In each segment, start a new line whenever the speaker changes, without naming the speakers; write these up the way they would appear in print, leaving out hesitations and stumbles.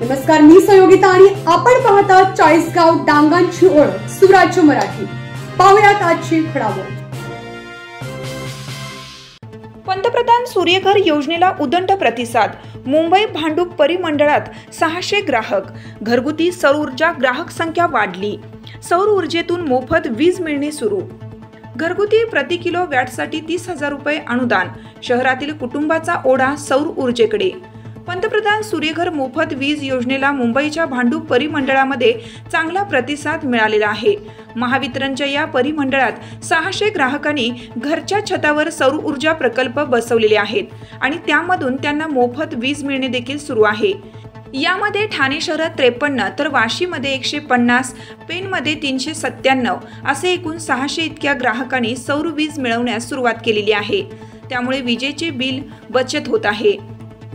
नमस्कार, मी सहयोगिता आणि आपण पाहता चाळीसगाव डांगांची ओळख सुराज्य मराठी। पाहुयात आजची घडामोड।
पंतप्रधान सूर्यघर योजनेला उदंड प्रतिसाद। मुंबई भांडूप परिमंडळात 600 ग्राहक। घरगुती सौर ऊर्जा ग्राहक संख्या वाढली। सौर ऊर्जेतून मोफत वीज मिळणे सुरू। घरगुती प्रति किलो वॅटसाठी 30,000 रुपये अनुदान। शहरातील कुटुंबाचा ओढा सौर ऊर्जेकडे। पंतप्रधान सूर्यघर मोफत वीज योजनेला मुंबईच्या भांडूप परिमंडळामध्ये चांगला प्रतिसाद मिळालेला आहे। महावितरणच्या या परिमंडळात 600 ग्राहकांनी घरच्या छतावर सौर ऊर्जा प्रकल्प बसवलेले आहेत आणि त्यामधून त्यांना मोफत वीज मिळणे देखील सुरू आहे। यामध्ये ठाणे शहरात 53 तर वाशीमध्ये 150, पेणमध्ये 397 असे एकूण 600 इतक्या ग्राहकांनी सौर वीज मिळवण्यास सुरुवात केलेली आहे। त्यामुळे विजेचे बिल बचत होत आहे।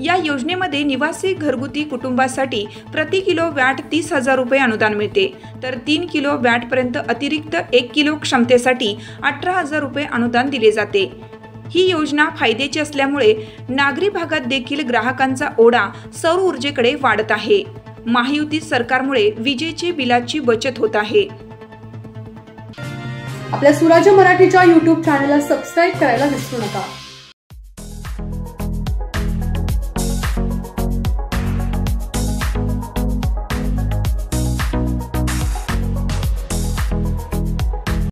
या योजनेमध्ये निवासी घरगुती कुटुंबासाठी प्रति किलो वॅट 30,000 रुपये अनुदान मिळते, तर 3 किलो वॅट पर्यंत अतिरिक्त 1 किलो क्षमतेसाठी 18,000 रुपये अनुदान दिले जाते। ही योजना फायद्याची असल्यामुळे नागरी भागात देखील ग्राहकांचा ओढा सौर ऊर्जेकडे वाढत आहे। महायुती सरकारमुळे विजेची बिलाची बचत होत आहे।
आपल्या सुराज्य मराठीच्या YouTube चॅनलला सबस्क्राइब करायला विसरू नका।